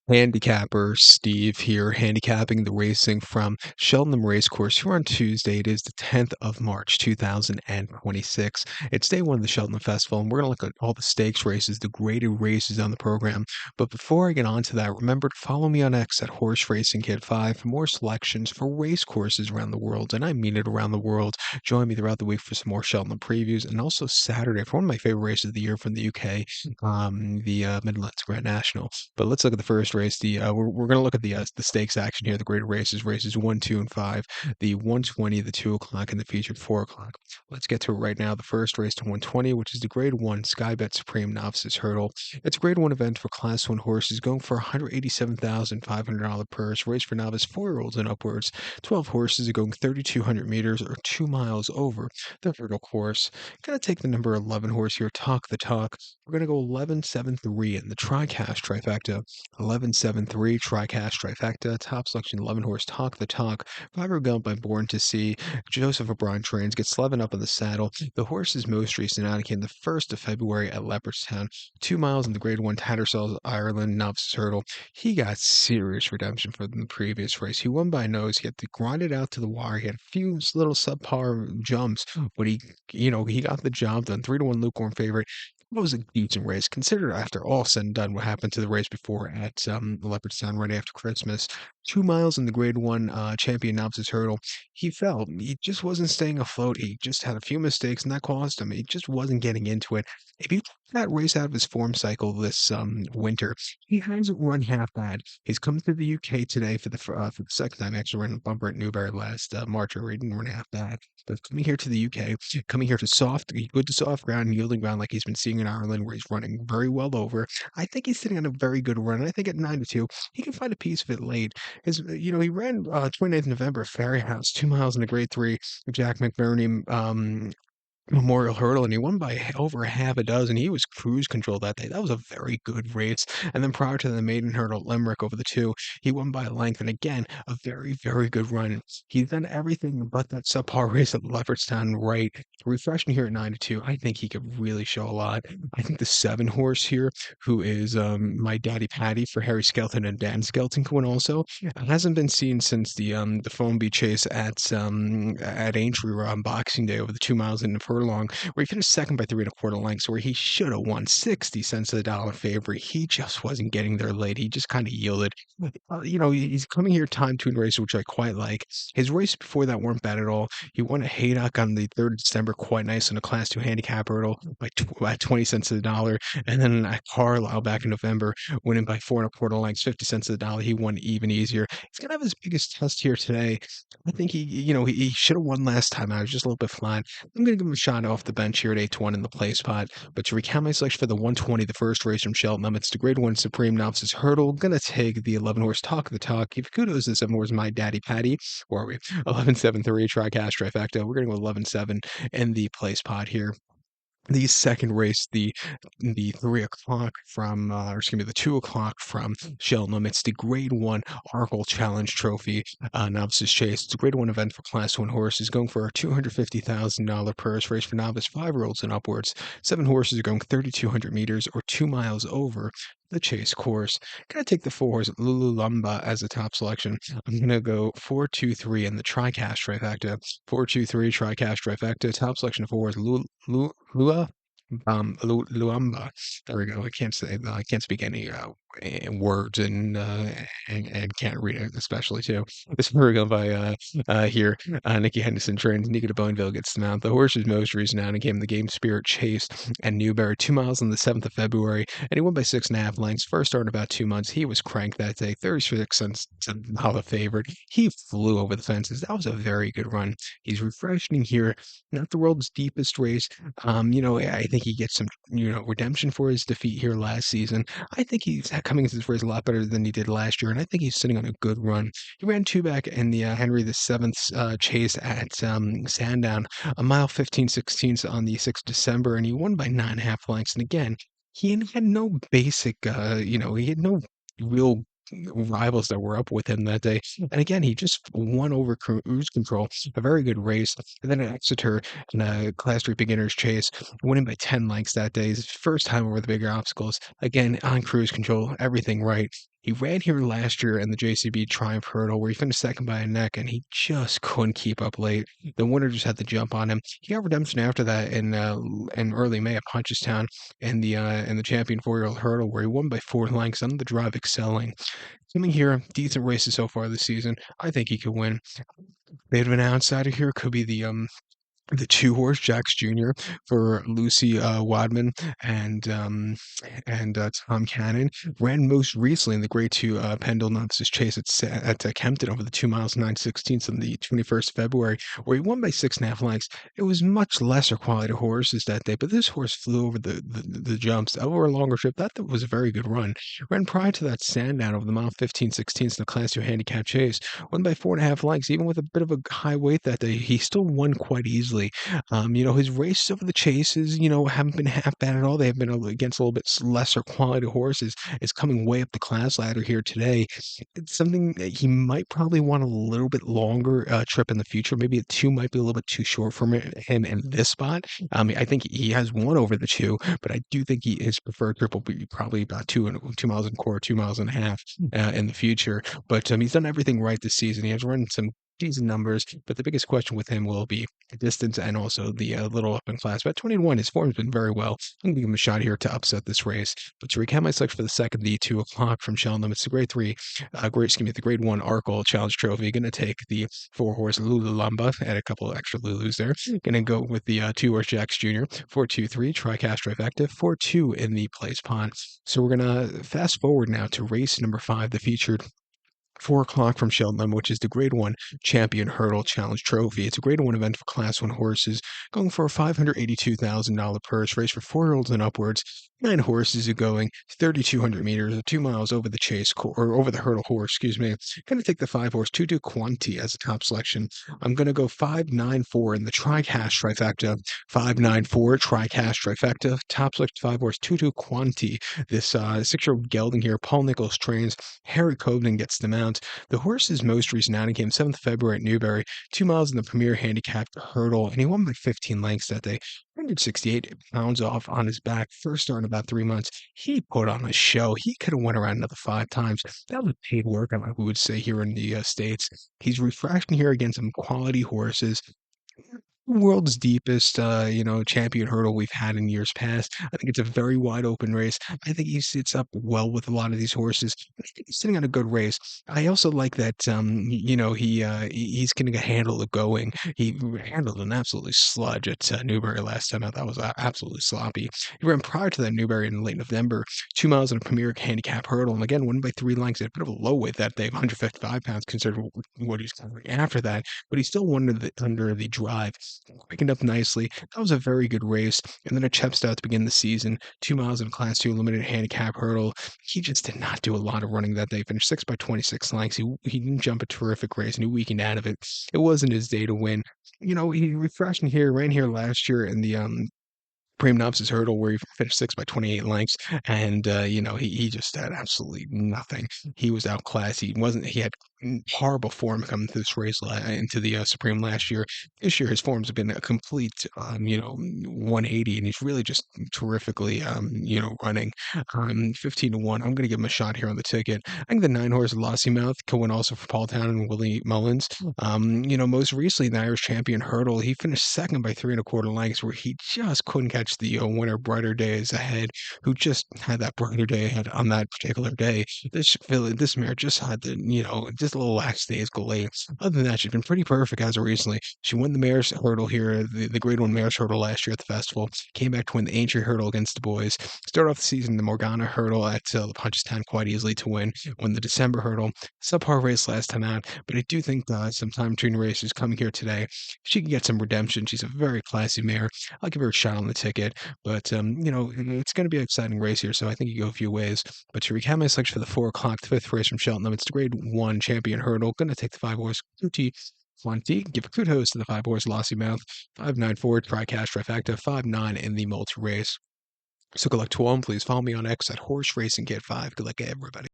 Handicapper Steve here, handicapping the racing from Cheltenham Racecourse here on Tuesday. It is the 10th of March, 2026. It's day one of the Cheltenham Festival, and we're going to look at all the stakes races, the graded races on the program. But before I get on to that, remember to follow me on X at Horse Racing Kid 5 for more selections for race courses around the world, and I mean it around the world. Join me throughout the week for some more Cheltenham previews, and also Saturday for one of my favorite races of the year from the UK, the Midlands Grand National. But let's look at the first race. We're going to look at the stakes action here. The graded races 1, 2, and 5. The 120, the 2 o'clock, and the featured 4 o'clock. Let's get to it right now. The first race to 120, which is the Grade 1 Sky Bet Supreme Novices Hurdle. It's a Grade 1 event for Class 1 horses going for $187,500 purse. Race for novice 4-year-olds and upwards. 12 horses are going 3,200 meters or 2 miles over the hurdle course. Gonna take the number 11 horse here, Talk the Talk. We're going to go 11-7-3 in the TriCash trifecta. 11-7-3 TriCash trifecta. Top selection 11 horse Talk the Talk. 5 going by Born to See. Joseph O'Brien trains, gets 11 up in the saddle. The horse's most recent outing came the 1st of February at Leopardstown. 2 miles in the Grade 1 Tattersall's Ireland Novices Hurdle. He got serious redemption for the previous race. He won by nose. He had to grind it out to the wire. He had a few little subpar jumps, but he got the job done. 3-1 lukewarm favorite. It was a decent race, considered after all said and done what happened to the race before at Leopardstown right after Christmas. 2 miles in the Grade 1 champion novices hurdle. He fell. He just wasn't staying afloat. He just had a few mistakes, and that cost him. He just wasn't getting into it. If you took that race out of his form cycle this winter, he hasn't run half bad. He's come to the UK today for the second time. Actually, ran a bumper at Newbury last March, where he didn't run half bad. But coming here to the UK, coming here to good to soft ground, yielding ground like he's been seeing in Ireland, where he's running very well over. I think he's sitting on a very good run. I think at 9-2, he can find a piece of it late. He ran 29th November at Ferry House, 2 miles in the Grade 3, Jack McBurney Memorial Hurdle, and he won by over half a dozen. He was cruise control that day. That was a very good race. And then prior to the maiden hurdle, Limerick over the 2, he won by a length. And again, a very, very good run. He's done everything but that subpar race at Leopardstown right. Refreshing here at 9-2. I think he could really show a lot. I think the 7 horse here, who is my daddy Patty for Harry Skelton and Dan Skelton, win also. Hasn't been seen since the phone bee chase at Aintree on Boxing Day over the 2 miles in the furlong, where he finished second by 3 1/4 lengths, where he should have won 60 cents of the dollar favorite. He just wasn't getting there late. He just kind of yielded. He's coming here time to race, which I quite like. His race before that weren't bad at all. He won a Haydock on the 3rd of December, quite nice on a Class 2 handicap hurdle by 20 cents of the dollar. And then at Carlisle back in November, winning by 4 1/4 lengths, 50 cents of the dollar. He won even easier. He's going to have his biggest test here today. I think he should have won last time. I was just a little bit flat. I'm going to give him a shot off the bench here at 8-1 in the play spot. But to recount my selection for the 120, the first race from Cheltenham, it's the Grade 1 Supreme Novices Hurdle. Going to take the 11 horse Talk the Talk. Give kudos to the 7 horse My Daddy Patty. Where are we? 11-7-3 Tri-Cash Trifecta. We're going to go 11-7 in the play spot here. The second race, the 3 o'clock from, or excuse me, the 2 o'clock from Cheltenham. It's the Grade 1 Arkle Challenge Trophy Novices Chase. It's a Grade 1 event for Class 1 horses, going for a $250,000 purse. Race for novice 5-year-olds and upwards. 7 horses are going 3,200 meters or 2 miles over the chase course. Gonna take the 4 horse Lululamba as a top selection. I'm gonna go 4-2-3 in the TriCash trifecta. 4-2-3 TriCash trifecta. Top selection of 4 horse Luamba. There we go. I can't speak any words and can't read it, especially too. This is going by here. Nikki Henderson trains. Nika de Boneville gets the mount. The horse's most recent outing came the Game Spirit Chase and Newbury, 2 miles on the 7th of February, and he won by 6.5 lengths. First start in about 2 months. He was cranked that day. 36 cents dollar favorite. He flew over the fences. That was a very good run. He's refreshing here. Not the world's deepest race. I think he gets some, redemption for his defeat here last season. I think he's coming into this race a lot better than he did last year, and I think he's sitting on a good run. He ran 2 back in the Henry VII's chase at Sandown, a mile 15/16 on the 6th of December, and he won by 9.5 lengths. And again, he had no basic, he had no real rivals that were up with him that day. And again, he just won over cruise control, a very good race. And then at Exeter in a Class 3 beginners chase, winning by 10 lengths that day. His first time over the bigger obstacles. Again, on cruise control, everything right. He ran here last year in the JCB Triumph Hurdle where he finished second by a neck, and he just couldn't keep up late. The winner just had the jump on him. He got redemption after that in early May at Punchestown in the Champion 4-year-old hurdle where he won by 4 lengths on the drive excelling. Coming here, decent races so far this season. I think he could win. Bit of an outsider here could be the two-horse Jacks Jr. for Lucy Wadman and Tom Cannon. Ran most recently in the Grade 2 Pendle Novices Chase at Kempton over the 2 miles 9/16 on the 21st of February, where he won by 6.5 lengths. It was much lesser quality horses that day, but this horse flew over the jumps over a longer trip. That was a very good run. Ran prior to that Sandown over the mile 15/16 in the Class 2 handicap chase. Won by 4.5 lengths, even with a bit of a high weight that day. He still won quite easily. His races over the chases, haven't been half bad at all. They have been against a little bit lesser quality horses. It's coming way up the class ladder here today. It's something that he might probably want a little bit longer trip in the future. Maybe a two might be a little bit too short for him in this spot. I think he has one over the two, but I do think his preferred trip will be probably about 2 miles and a quarter, 2.5 miles in the future. But he's done everything right this season. He has run some decent numbers, but the biggest question with him will be the distance and also the little up in class. But 21, his form's been very well. I'm going to give him a shot here to upset this race. But to recap my selection for the second, the 2 o'clock from Cheltenham, it's the Grade 3, the Grade 1 Arkle Challenge Trophy. Going to take the 4-horse Lululamba, add a couple extra Lulus there. Going to go with the 2-horse Jacks Jr., 4-2-3, Tricast Trifecta, 4-2 in the place pond. So we're going to fast forward now to race number 5, the featured 4 o'clock from Cheltenham, which is the Grade 1 Champion Hurdle Challenge Trophy. It's a Grade 1 event for Class 1 horses, going for a $582,000 purse, race for 4-year-olds and upwards. 9 horses are going 3,200 meters, 2 miles over the or over the hurdle horse, excuse me. Going to take the 5-horse Tutu Quanti as a top selection. I'm going to go 594 in the Tri-Cash Trifecta, 594 Tri-Cash Trifecta, top selection 5-horse Tutu Quanti. This 6-year-old gelding here, Paul Nichols trains, Harry Cobden gets the mount. The horse's most recent outing came 7th of February at Newbury, 2 miles in the Premier Handicapped Hurdle, and he won by 15 lengths that day. 168 pounds off on his back, first start in about 3 months. He put on a show. He could have went around another 5 times. That was paid work, we would say here in the States. He's refreshing here against some quality horses. World's deepest, champion hurdle we've had in years past. I think it's a very wide open race. I think he sits up well with a lot of these horses. I think he's sitting on a good race. I also like that, he's going to handle the going. He handled an absolutely sludge at Newbury last time out. That was absolutely sloppy. He ran prior to that Newbury in late November, 2 miles in a Premier Handicap Hurdle, and again, won by 3 lengths. He had a bit of a low weight that day, 155 pounds, considering what he's covering after that, but he still won under the drive. Picking up nicely. That was a very good race. And then at Chepstow to begin the season, 2 miles in a Class 2 limited handicap hurdle. He just did not do a lot of running that day. Finished 6 by 26 lengths. He didn't jump a terrific race and he weakened out of it. It wasn't his day to win. He refreshed here, ran here last year in the Prem Novices Hurdle where he finished 6 by 28 lengths, and he just had absolutely nothing. He was outclassed. He had horrible form coming to this race into the Supreme last year. This year his forms have been a complete 180, and he's really just terrifically running. 15-1. I'm gonna give him a shot here on the ticket. I think the 9-horse Lossy Mouth could win also for Paul Town and Willie Mullins. Most recently in the Irish Champion Hurdle, he finished second by 3.25 lengths, where he just couldn't catch the winner, Brighter Days Ahead, who just had that brighter day ahead on that particular day. This mare just had just a little lackadaisical late. Other than that, she's been pretty perfect as of recently. She won the mare's hurdle here, the Grade 1 mare's hurdle last year at the festival. Came back to win the Aintree hurdle against the boys. Started off the season the Morgana hurdle at the Punchestown quite easily to win. Won the December hurdle. Subpar race last time out, but I do think some time between races coming here today, she can get some redemption. She's a very classy mare. I'll give her a shot on the ticket. But it's going to be an exciting race here, so I think you go a few ways. But to recap my selection for the 4 o'clock, the 5th race from Cheltenham, it's the Grade 1 Champion Hurdle. Going to take the 5-horse Tutu Quanti. Give kudos to the 5-horse Lossy Mouth. 594 Tri-Cash Trifecta. 5-9 in the multi race. So good luck to all. Please follow me on X at Horse Racing Kid 5. Good luck, everybody.